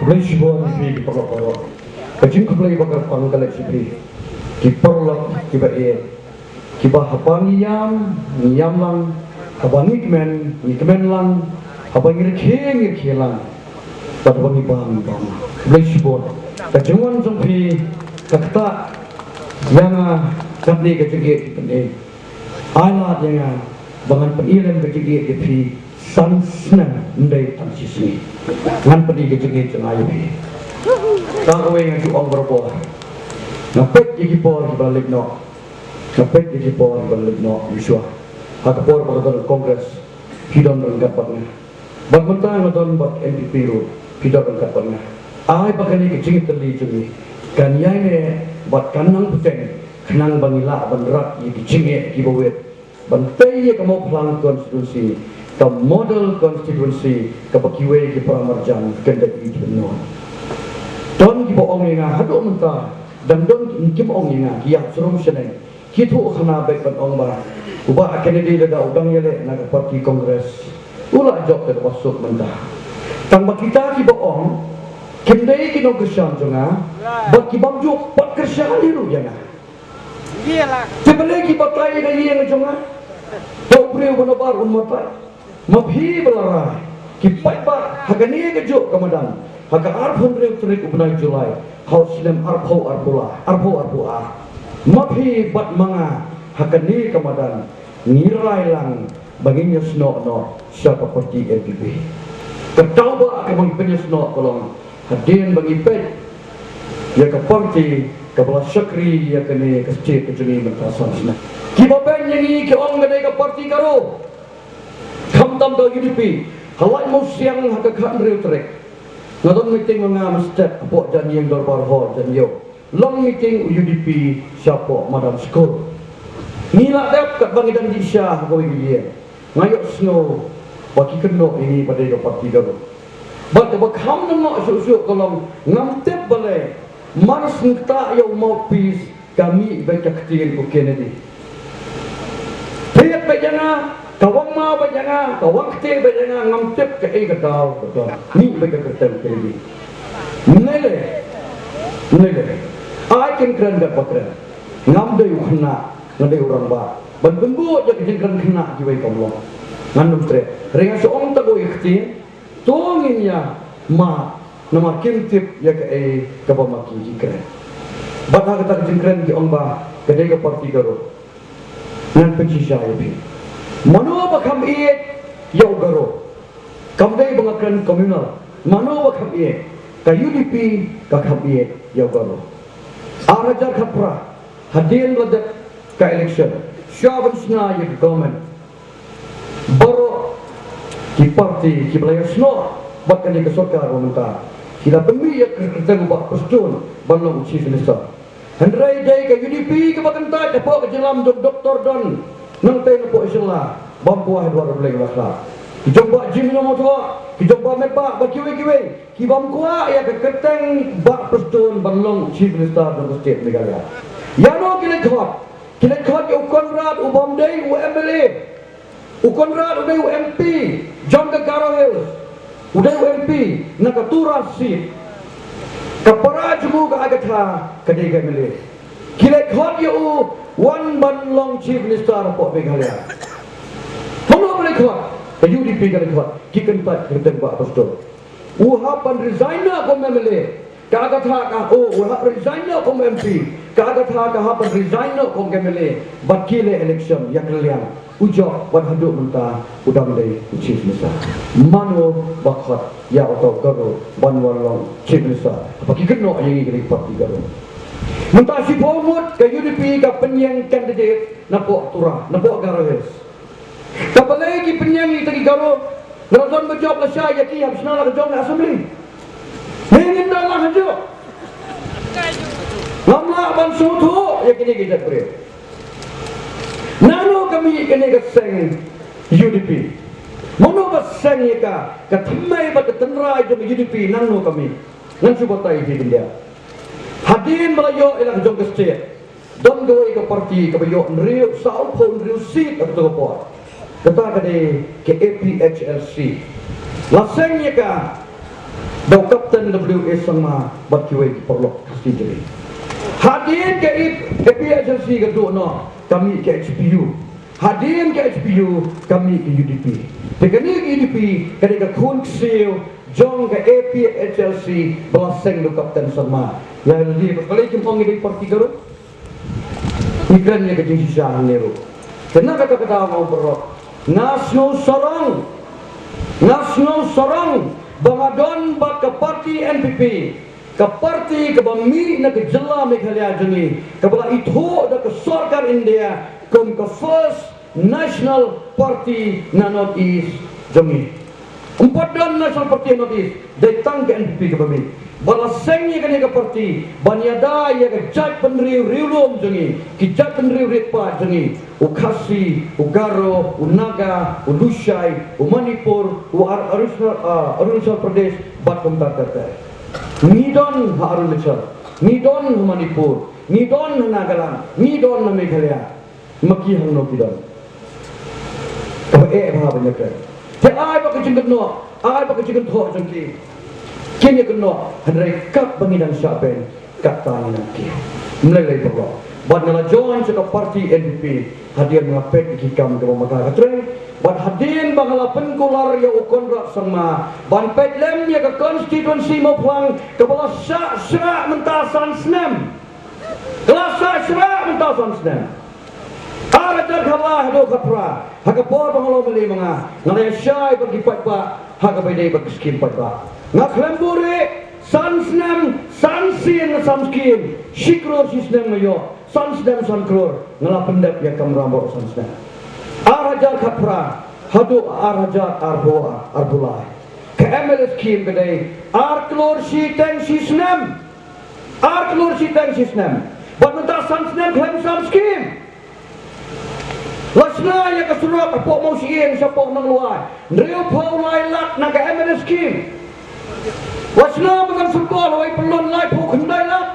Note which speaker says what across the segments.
Speaker 1: keblai sibuan di perlok-perlok kajing keblai bakar panggalak sibri di perlok kiba kiba hapang niyam lang habang ikmen lang habang irkhe lang padabang ibang keblai sibuan kajingwan jongpi kakta yang kapni kejegi kipene alat yang bangan penilan kejegi kipi sansnan ndai tansisi ngan peni kejegi cengayu tangwe yang tuang berpo ngapet iki por balik no ngapet iki por balik no miswa hakapor pada kongres hidon rengkapatnya bagmentang ngadon bak MPP ro hidon rengkapatnya ai bakani kejegi terli jumi kan yaine bat kanang puteng kanang bangila bandrat i kejegi kibawet bantai ke mau pelang konstitusi ke model konstitusi ke pakiwe ke pramarjan kendak itu benar don ki boong nga hado menta dan don ki boong nga ki ya surum seneng ki thu khana baik ban ong ba uba kennedy da udang yele na parti kongres ula jok ke wasuk menta tang ba kita ki boong kendai ki no kesyam jonga ba ki bamjuk pat kesyam liru jana iyalah sebelai ki batai da yeng jonga tau priu bana bar umat mabhi belara ki pai ba hagani ke jok kamadan haka arphon reu trik ubnai Julai haus lem arpho arpua mabhi bat manga hakani kamadan nirai lang baginya sno siapa parti NPP ketauba ke bang penyesno kolong hadin bagi pet ya ke parti ke bala syakri ya kene ke state ke jeni mentasan sna kibaben yang ke ong gede ke parti karo kamtam do UDP halai mo siang hakakan reu trik ngadon meeting mga step po dan yang dorbar hall dan yo long meeting UDP siapa madam school nila dap kat bangidan di syah ko dia ngayok snow baki keno ini pada ke parti garo bat bakam nang susuk kolong ngamtep bale mars ngta yo mau peace kami baca ketingin ko Kennedy lihat bajana kawang ma bajana kawang te bajana ngamtep ke gadau betul ni baca kertem Kennedy nele akin kran gat bakran ngam de khna ngade orang ba ban bengu je kejengkan kena jiwai kamlo ngandum tre renga soong tago ikti tongin ya ma nama kintip ya ke kabamaki jikren bata kata kejengkan ki ongba kedai ke parti garo nan pencisya ya bi mano bakam iet ya garo kamdai bangakran komunal mano bakam iet ka UDP ka kam iet ya garo arajar khapra hadin ladak ka election syaban sna ya government baru ki parti ki belayar sno bakal ke sokar pemerintah kita pemi ya kerja ubah pestun balong chief minister hendrai dai ke UDP ke bakantai depo ke jelam doktor don nang ten po isla bampuah 2012 ki jomba jim no moto ki jomba mepa ba kiwe ki bamkuah ya ke keteng bak pestun balong chief minister dan state negara ya no kile khot u Konrad u Bomdei u MLA u Konrad u MP John Gagaro Hills u MP nakatura seat kapara jumu ka agatha kadai ka MLA kile khot u one man long chief minister po Meghalaya hono kile khot ke UDP kile khot kikan pat keteng ba pastor u hapan resigner ko MLA kagatha ka hap resigner ko MP kagatha ka hap resigner ko MLA bakile election yak liang ujo wan haduk menta udang dei chief minister mano bakhat ya auto garo ban walong chief minister bagi keno yang ini parti garo menta si pomut ke UDP ka penyang candidate napo turah napo garo hes kapalagi penyang itagi garo nonton bejob la saya ki habsna la jong assembly ingin dalam hajo ngamla ban sutu ya kini kita beri nano kami kini keseng UDP mono keseng ya ka thamai ba tenra jom UDP nano kami ngan subatai di India hadin melayo ila jong state dom goi ke parti ke bayo nriu sau pon nriu seat atau ke pot kata ke APHLC laseng ya ka daw kapten NWA sama bat kiwai perlu pasti jadi. Hadir ke APHLC ke dono kami ke HPU. Hadir ke HPU kami ke UDP. Tekani ke UDP ketika kun seal jong ke APHLC belaseng do kapten sama. Yang di kali kimpong di parti garu. Iklan ni ke jisah neru. Kenapa kata mau berok? Nasional sorong bangadon bak ke parti NPP ke parti ke bami na ke jela Meghalaya jengi ke bala itu da ke sarkar India kum ke first national party na North East jengi empat dan national party North East datang ke NPP ke bami bala sengi ke ke parti banyada ya ke jat penriu riulum jengi ki jat penriu ritpa jengi Ukasi, Ugaro, Unaga, Ulusai, Umanipur, Arunachal Pradesh, Batum Tarkata. Nidon Arunachal, Nidon Manipur, Nidon Nagaland, Nidon Meghalaya, Maki Hangno Kidon. Kau banyak kan? Tiada apa kecingkat no, apa kecingkat thok jengki. Kini keno hendak kap bangidan siapen kata nanti. Mulai berlaku. Bad nala join sa parti NPP hadir ngapet ikikam ke pemagara tre bad hadir bangala penkular ya ukonra sama ban petlem ya ke konstituensi mo plang ke bala sra mentasan snem kelas sra mentasan snem ara ter khalah do khapra hakapor bangalo mali mga ngalay syai bagi patpa hakapay bagi skim patpa ngaklembure sansnem sansin samskim shikro sisnem mayo sansnem sankror ngelapendap ya kamrambok sansnem arajar khapra hadu arajar arboa arbulai ke MLS kim kedai arklor siteng sisnem buat mentah sansnem klaim samskim lasna ya kesurak apok mau sieng sapok nang luai nriu pau lai lak na ke MLS kim lasna dengan football hoi pelon lai pau kendai lak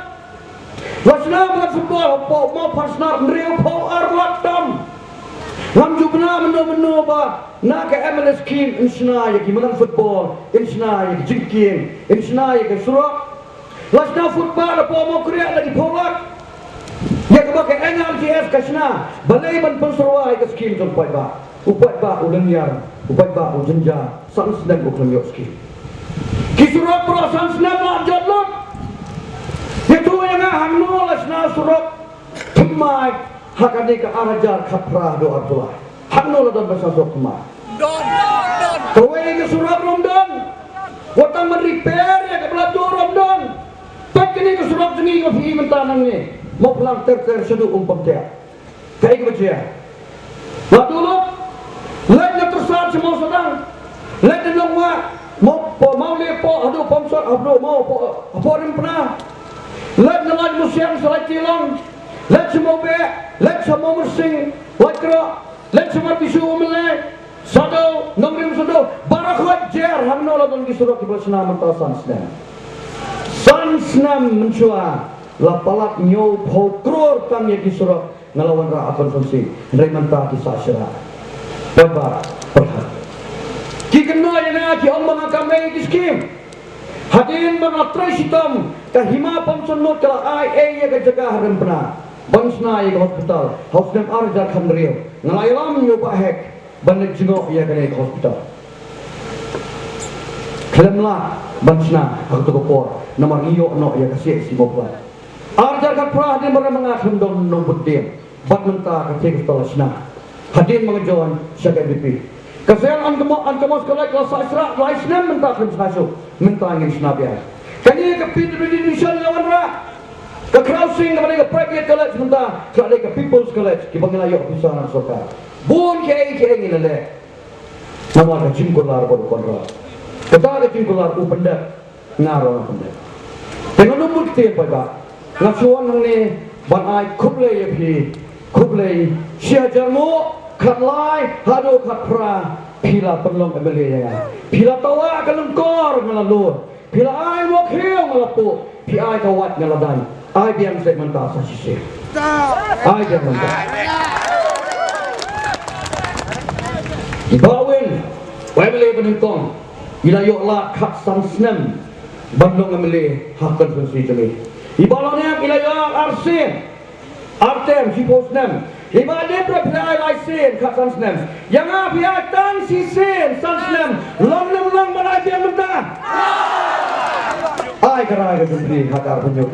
Speaker 1: lasna dengan football pau mau pasnar nriu pau arlak tam ngam jubna meno ba na ke MLS kim insna ya gimana football insna ya jingkin insna ya kesurak lasna football pau mau kriak lagi pau lak ya kebakai NRJS kasna balai ban pensurwai ke skim upai ba ulengyar upai ba ujenja sansnem uklan yok skim kisurak pro sansnem la jodlok itu yang hamno lasna surak temai hakane ke arajar khapra do abdullah hamno la don bahasa sok temai don kowe ke surak romdon watang repair ya ke belajar romdon pakini ke surak jengi ke fi mentanang ni mau pulang ter sedu umpam dia kayak gitu ya waktu lu lainnya tersat semua sedang lain nongwa mau lepo aduh pomsot aduh mau apa pernah lain nelayan musian selai tilang lain semua be lain semua mersing lain kera lain semua bisu melek sado nomrim sado barakot jer hamno ladon disuruh kibal senam mentasan senam mencua lapalak nyo pokraur kami disuruh ngelawan ra konsumsi remanta kisah syara baba perhat ki kena yana ki omang kami kiskim hadin mga tresitam kahima pamsunod kala ai ya jaga rempna bansna ya hospital hospital arja khamrio ngalailam yo bahek banek jengok ya kene hospital kelemla bansna aku kopor nomor iyo no ya kasih si bobla arjar khapra hadin bara mengakham dom nombut dia bat menta kecik setelah hadin mengejon syakat BP kasel angkamos kalai kelas asra laisnem menta kham sasuk menta angin snabia kani ke Indonesia lawan ra ke crossing ke private college menta ke people's college ki banglayo pisanan soka bun ke ngin le nama ke jingkular bod konra kata ke jingkular upenda ngaro upenda dengan nombut dia pada ngasuan ni ban ai kuble ya pi kuble sia jamu khatlai hado khapra pila penlong emele ya pila tawa kalengkor ngalalu pila ai wakil ngalapu pi ai kawat ngaladan ai biang segmenta sasise ai biang menta bawin emele penentong ila yok la khat san snem Bandung ngamili hak konsumsi kami. Ibalanya ilaya arsin, artem hiposnem. Iba dia berpihak laisin kat sansnem. Yang pihak tan sisin sansnem. Long malai mentah. Ai karai ke hak arpenyo